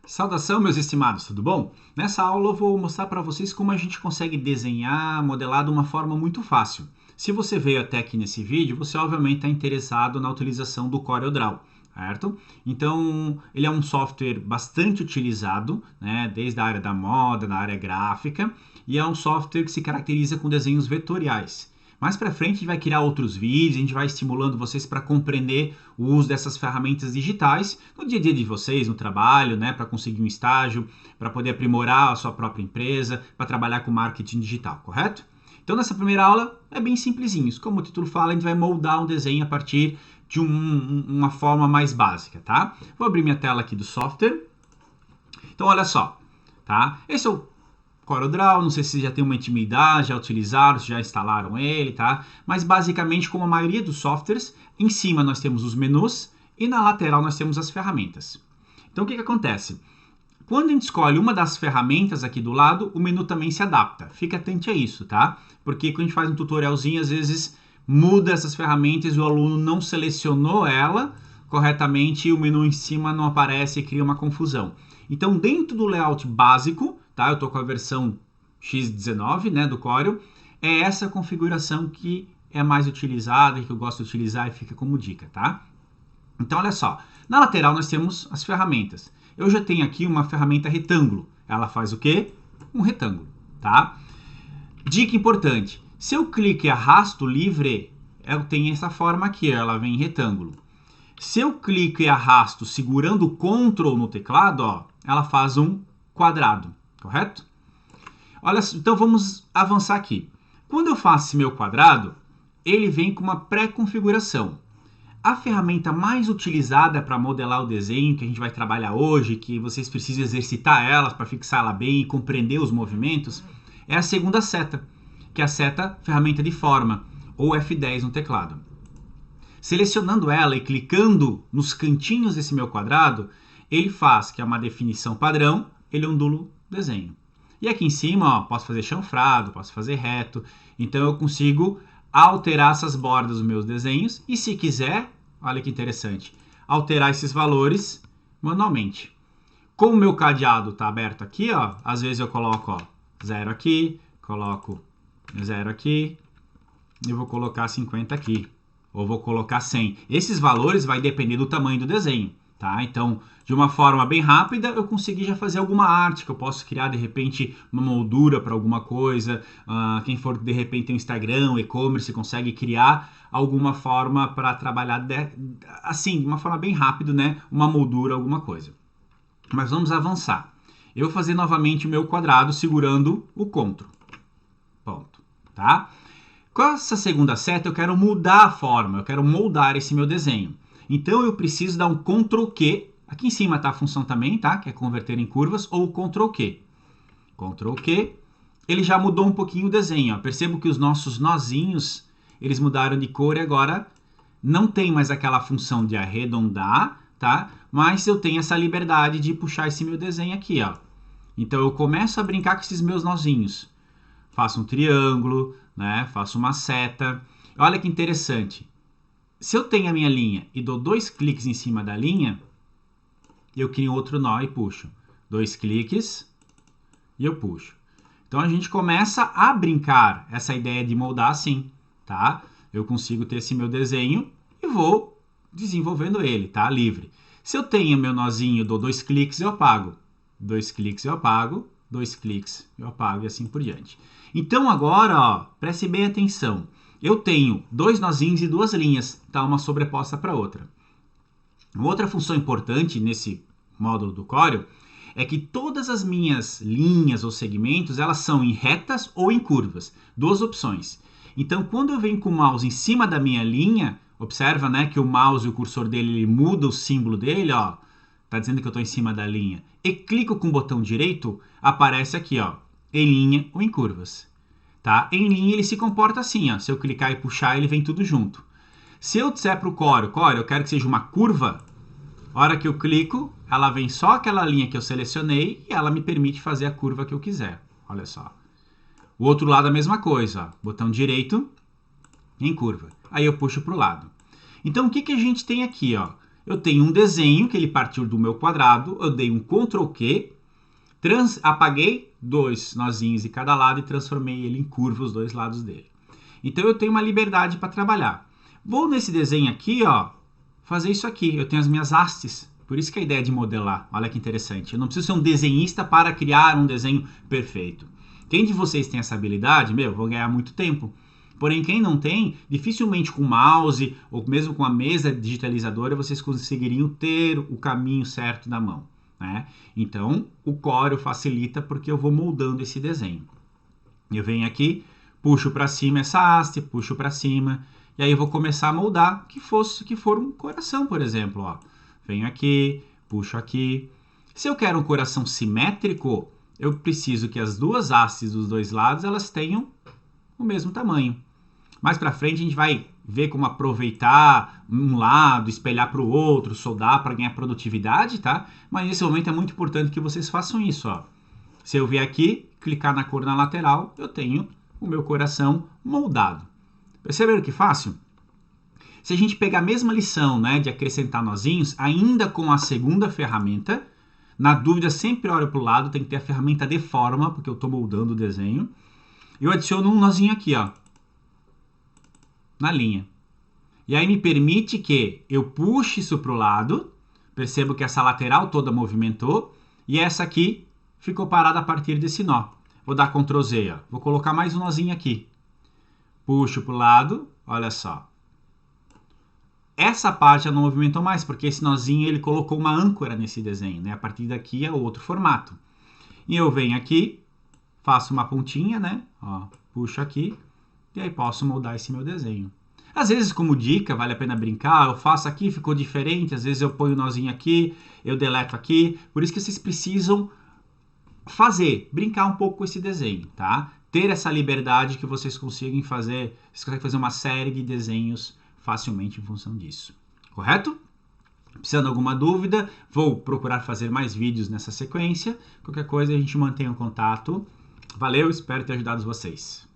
Saudação, meus estimados, tudo bom? Nessa aula eu vou mostrar para vocês como a gente consegue desenhar, modelar de uma forma muito fácil. Se você veio até aqui nesse vídeo, você obviamente está interessado na utilização do CorelDRAW, certo? Então, ele é um software bastante utilizado, né, desde a área da moda, na área gráfica, e é um software que se caracteriza com desenhos vetoriais. Mais para frente a gente vai criar outros vídeos, a gente vai estimulando vocês para compreender o uso dessas ferramentas digitais no dia a dia de vocês, no trabalho, né, para conseguir um estágio, para poder aprimorar a sua própria empresa, para trabalhar com marketing digital, correto? Então nessa primeira aula é bem simplesinho, como o título fala, a gente vai moldar um desenho a partir de uma forma mais básica, tá? Vou abrir minha tela aqui do software. Então olha só, tá? Esse é o CorelDRAW, não sei se já tem uma intimidade, já utilizaram, se já instalaram ele, tá? Mas basicamente, como a maioria dos softwares, em cima nós temos os menus e na lateral nós temos as ferramentas. Então o que acontece? Quando a gente escolhe uma das ferramentas aqui do lado, o menu também se adapta. Fica atento a isso, tá? Porque quando a gente faz um tutorialzinho, às vezes muda essas ferramentas e o aluno não selecionou ela corretamente e o menu em cima não aparece e cria uma confusão. Então, dentro do layout básico, tá? Eu estou com a versão X19, né, do Corel. É essa configuração que é mais utilizada, que eu gosto de utilizar e fica como dica, tá? Então, olha só. Na lateral nós temos as ferramentas. Eu já tenho aqui uma ferramenta retângulo. Ela faz o quê? Um retângulo, tá? Dica importante. Se eu clico e arrasto livre, eu tenho essa forma aqui, ela vem em retângulo. Se eu clico e arrasto segurando o Ctrl no teclado, ó, ela faz um quadrado, correto? Olha, então vamos avançar aqui. Quando eu faço esse meu quadrado, ele vem com uma pré-configuração. A ferramenta mais utilizada para modelar o desenho que a gente vai trabalhar hoje, que vocês precisam exercitar ela para fixar ela bem e compreender os movimentos, é a segunda seta, que é a seta ferramenta de forma, ou F10 no teclado. Selecionando ela e clicando nos cantinhos desse meu quadrado, ele faz, que é uma definição padrão, ele ondula o desenho. E aqui em cima, ó, posso fazer chanfrado, posso fazer reto, então eu consigo alterar essas bordas dos meus desenhos e, se quiser, olha que interessante, alterar esses valores manualmente. Como o meu cadeado está aberto aqui, ó, às vezes eu coloco 0 aqui, coloco 0 aqui, e vou colocar 50 aqui, ou vou colocar 100. Esses valores vai depender do tamanho do desenho, tá? Então, de uma forma bem rápida, eu consegui já fazer alguma arte, que eu posso criar, de repente, uma moldura para alguma coisa. Quem for, de repente, tem um Instagram, e-commerce, consegue criar alguma forma para trabalhar, assim, de uma forma bem rápida, né? Uma moldura, alguma coisa. Mas vamos avançar. Eu vou fazer novamente o meu quadrado segurando o Ctrl. Ponto, tá? Com essa segunda seta, eu quero mudar a forma, eu quero moldar esse meu desenho. Então, eu preciso dar um Ctrl Q. Aqui em cima está a função também, tá? Que é converter em curvas, ou Ctrl Q. Ctrl Q. Ele já mudou um pouquinho o desenho. Ó. Percebo que os nossos nozinhos, eles mudaram de cor e agora não tem mais aquela função de arredondar, tá? Mas eu tenho essa liberdade de puxar esse meu desenho aqui, ó. Então, eu começo a brincar com esses meus nozinhos. Faço um triângulo, né? Faço uma seta. Olha que interessante. Se eu tenho a minha linha e dou 2 cliques em cima da linha, eu crio outro nó e puxo. 2 cliques e eu puxo. Então a gente começa a brincar essa ideia de moldar assim, tá? Eu consigo ter esse meu desenho e vou desenvolvendo ele, tá? Livre. Se eu tenho meu nozinho, dou 2 cliques e eu apago. 2 cliques eu apago. 2 cliques eu apago e assim por diante. Então agora, ó, preste bem atenção. Eu tenho 2 nozinhos e 2 linhas, tá? Uma sobreposta para outra. Uma outra função importante nesse módulo do Corel é que todas as minhas linhas ou segmentos, elas são em retas ou em curvas. 2 opções. Então, quando eu venho com o mouse em cima da minha linha, observa, né, que o mouse e o cursor dele ele muda o símbolo dele, ó. Tá dizendo que eu estou em cima da linha. E clico com o botão direito, aparece aqui, ó, em linha ou em curvas. Tá? Em linha ele se comporta assim, ó. Se eu clicar e puxar, ele vem tudo junto. Se eu disser para o Corel, eu quero que seja uma curva, a hora que eu clico, ela vem só aquela linha que eu selecionei e ela me permite fazer a curva que eu quiser. Olha só. O outro lado a mesma coisa, ó. Botão direito em curva. Aí eu puxo para o lado. Então o que a gente tem aqui, ó? eu tenho um desenho que ele partiu do meu quadrado, eu dei um Ctrl Q, apaguei 2 nozinhos de cada lado e transformei ele em curva os dois lados dele. Então eu tenho uma liberdade para trabalhar. Vou nesse desenho aqui, ó, fazer isso aqui. Eu tenho as minhas hastes. Por isso que a ideia de modelar, olha que interessante. Eu não preciso ser um desenhista para criar um desenho perfeito. Quem de vocês tem essa habilidade, vou ganhar muito tempo. Porém, quem não tem, dificilmente com o mouse ou mesmo com a mesa digitalizadora, vocês conseguiriam ter o caminho certo na mão, né? Então, o Corel facilita porque eu vou moldando esse desenho. Eu venho aqui, puxo para cima essa haste, puxo para cima, e aí eu vou começar a moldar que for um coração, por exemplo, ó. Venho aqui, puxo aqui. Se eu quero um coração simétrico, eu preciso que as duas hastes dos dois lados elas tenham o mesmo tamanho. Mais para frente a gente vai ver como aproveitar um lado, espelhar para o outro, soldar para ganhar produtividade, tá? Mas nesse momento é muito importante que vocês façam isso, ó. Se eu vier aqui, clicar na cor na lateral, eu tenho o meu coração moldado. Perceberam que fácil? Se a gente pegar a mesma lição, né, de acrescentar nozinhos, ainda com a segunda ferramenta, na dúvida sempre olho para o lado, tem que ter a ferramenta de forma, porque eu estou moldando o desenho. Eu adiciono um nozinho aqui, ó, na linha. E aí me permite que eu puxe isso para o lado, percebo que essa lateral toda movimentou, e essa aqui ficou parada a partir desse nó. Vou dar Ctrl Z, ó. Vou colocar mais um nozinho aqui. Puxo para o lado, olha só. Essa parte já não movimentou mais, porque esse nozinho ele colocou uma âncora nesse desenho, né? A partir daqui é outro formato. E eu venho aqui, faço uma pontinha, né? Ó, puxo aqui, e aí posso moldar esse meu desenho. Às vezes, como dica, vale a pena brincar, eu faço aqui, ficou diferente, às vezes eu ponho o nozinho aqui, eu deleto aqui, por isso que vocês precisam brincar um pouco com esse desenho, tá? Ter essa liberdade que vocês conseguem fazer uma série de desenhos facilmente em função disso, correto? Precisando de alguma dúvida, vou procurar fazer mais vídeos nessa sequência, qualquer coisa a gente mantém o contato. Valeu, espero ter ajudado vocês.